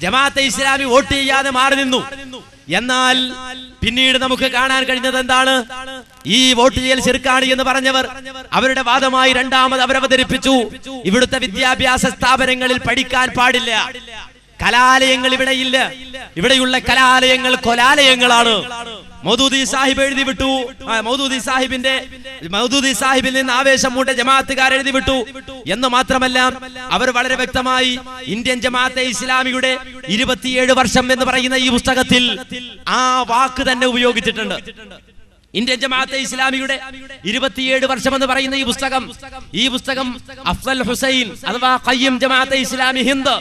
Jamaat-e Islami vote ചെയ്യാതെ മാറി നിന്നു. എന്നാൽ പിന്നീട് നമുക്ക് കാണാൻ കഴിഞ്ഞത് എന്താണ്? ഈ വോട്ട് ചെയ്യൽ ശിർക്കാണ് എന്ന് പറഞ്ഞവർ അവരുടെ വാദമായി രണ്ടാമത് അവരവതരിപ്പിച്ചു, ഇവിടുത്തെ വിദ്യാഭ്യാസ സ്ഥാപനങ്ങളിൽ പഠിക്കാൻ പാടില്ല, കലാലയങ്ങൾ ഇവിടെയില്ല, ഇവിടെയുള്ള കലാലയങ്ങൾ കൊലാലയങ്ങളാണ്. മൗദൂദി സാഹിബ് എഴുതി വിട്ടു. മൗദൂദി സാഹിബിൽ നിന്ന് ആവേശം മൂട്ട ജമാഅത്തുകാർ എഴുതി വിട്ടു എന്ന് മാത്രമല്ല, അവർ വളരെ വ്യക്തമായി ഇന്ത്യൻ ജമാഅത്തെ ഇസ്ലാമിയുടെ 27 വർഷം എന്ന് പറയുന്ന ഈ പുസ്തകത്തിൽ ആ വാക്ക് തന്നെ ഉപയോഗിച്ചിട്ടുണ്ട്. ഇന്ത്യൻ ജമാഅത്തെ ഇസ്ലാമിയുടെ 27 വർഷം എന്ന് പറയുന്ന ഈ പുസ്തകം അഫ്സൽ ഹുസൈൻ അഥവാ ഖയ്യിം ജമാഅത്തെ ഇസ്ലാമി ഹിന്ദ്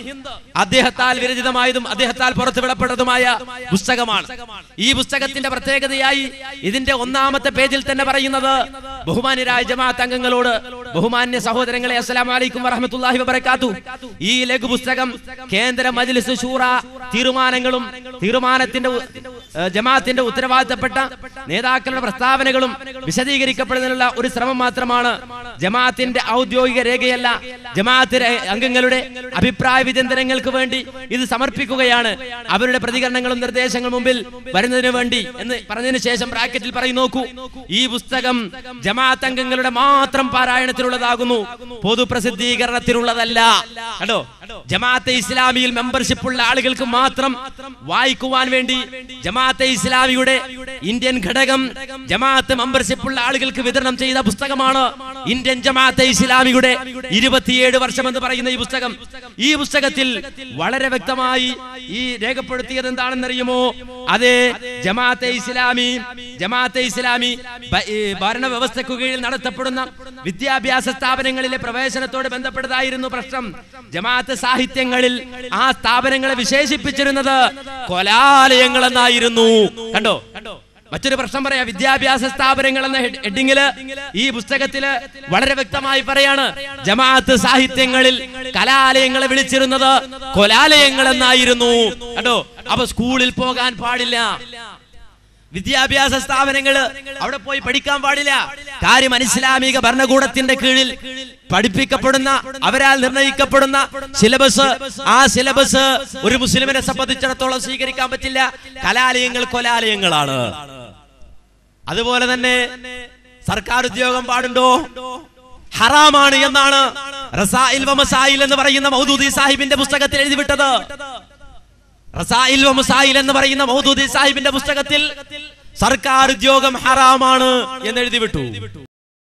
അദ്ദേഹത്താൽ വിരചിതമായതും അദ്ദേഹത്താൽ പുറത്തുവിടപ്പെട്ടതുമായ പുസ്തകമാണ്. ഈ പുസ്തകത്തിന്റെ പ്രത്യേകതയായി ഇതിന്റെ 1-ാമത്തെ പേജിൽ തന്നെ പറയുന്നത്, ബഹുമാന്യരായ ജമാഅത്ത് അംഗങ്ങളോട്, ബഹുമാന്യ സഹോദരങ്ങളെ, അസ്സലാമു അലൈക്കും വറഹ്മത്തുള്ളാഹി വബറകാതുഹു. ഈ ലഘു പുസ്തകം കേന്ദ്ര മജ്ലിസ് ശൂറ തീരുമാനങ്ങളും ജമാഅത്തിന്റെ ഉത്തരവാദിത്തപ്പെട്ട നേതാക്കളുടെ പ്രസ്താവനകളും വിശദീകരിക്കപ്പെടുന്നതിനുള്ള ഒരു ശ്രമം മാത്രമാണ്. ജമാഅത്തിന്റെ ഔദ്യോഗിക രേഖയല്ല. ജമാഅത്ത് അംഗങ്ങളുടെ അഭിപ്രായ വിചിന്തനങ്ങൾക്ക് വേണ്ടി ഇത് സമർപ്പിക്കുകയാണ്. അവരുടെ പ്രതികരണങ്ങളും നിർദ്ദേശങ്ങളും മുമ്പിൽ വരുന്നതിന് വേണ്ടി എന്ന് പറഞ്ഞതിന് ശേഷം ബ്രാക്കറ്റിൽ പറയും, നോക്കൂ, ഈ പുസ്തകം ജമാഅത്ത് അംഗങ്ങളുടെ മാത്രം പാരായണത്തിലുള്ളതാകുന്നു, പൊതുപ്രസിദ്ധീകരണത്തിനുള്ളതല്ല. കേട്ടോ, ജമാഅത്തെ ഇസ്ലാമിയിൽ മെമ്പർഷിപ്പ് ഉള്ള ആളുകൾക്ക് മാത്രം വായിക്കുവാൻ വേണ്ടി ജമാഅത്തെ ഇസ്ലാമിയുടെ ഇന്ത്യൻ ഘടകം ജമാഅത്ത് മെമ്പർഷിപ്പ് ഉള്ള ആളുകൾക്ക് വിതരണം ചെയ്ത പുസ്തകമാണ് ഇന്ത്യൻ ജമാഅത്തെ ഇസ്ലാമിയുടെ 27 വർഷം എന്ന് പറയുന്ന ഈ പുസ്തകം. ഈ പുസ്തകത്തിൽ വളരെ വ്യക്തമായി ഈ രേഖപ്പെടുത്തിയത് എന്താണെന്നറിയുമോ? അതെ, ജമാഅത്തെ ഇസ്ലാമി ഭരണ വ്യവസ്ഥയ്ക്ക് കീഴിൽ നടത്തപ്പെടുന്ന വിദ്യാഭ്യാസ സ്ഥാപനങ്ങളിലെ പ്രവേശനത്തോട് ബന്ധപ്പെട്ടതായിരുന്നു പ്രശ്നം. ജമാഅത്ത് സാഹിത്യങ്ങളിൽ ആ സ്ഥാപനങ്ങളെ വിശേഷിപ്പിച്ചിരുന്നത് കൊലാലയങ്ങൾ എന്നായിരുന്നു. കണ്ടോ, മറ്റൊരു പ്രശ്നം പറയാം. വിദ്യാഭ്യാസ സ്ഥാപനങ്ങൾ എന്ന ഹെഡിങ്ങില് ഈ പുസ്തകത്തില് വളരെ വ്യക്തമായി പറയാണ്, ജമാഅത്ത് സാഹിത്യങ്ങളിൽ കലാലയങ്ങളെ വിളിച്ചിരുന്നത് കൊലാലയങ്ങൾ എന്നായിരുന്നു. കേട്ടോ, അപ്പൊ സ്കൂളിൽ പോകാൻ പാടില്ല, വിദ്യാഭ്യാസ സ്ഥാപനങ്ങള് അവിടെ പോയി പഠിക്കാൻ പാടില്ല. കാര്യം, അനിസ്ലാമിക ഭരണകൂടത്തിന്റെ കീഴിൽ പഠിപ്പിക്കപ്പെടുന്ന, അവരാൽ നിർണയിക്കപ്പെടുന്ന സിലബസ്, ആ സിലബസ് ഒരു മുസ്ലിമിനെ സംബന്ധിച്ചിടത്തോളം സ്വീകരിക്കാൻ പറ്റില്ല. കലാലയങ്ങൾ കൊലാലയങ്ങളാണ്. അതുപോലെ തന്നെ സർക്കാർ ഉദ്യോഗം പാടുണ്ടോ? ഹറാമാണ് എന്നാണ് റസായിൽ വ മസായിൽ എന്ന് പറയുന്ന മൗദൂദി സാഹിബിന്റെ പുസ്തകത്തിൽ എഴുതിവിട്ടത്. റസായിൽ വ മസായിൽ എന്ന് പറയുന്ന മൗദൂദി സാഹിബിന്റെ പുസ്തകത്തിൽ സർക്കാർ ഉദ്യോഗം ഹറാമാണ് എന്ന് എഴുതിവിട്ടു.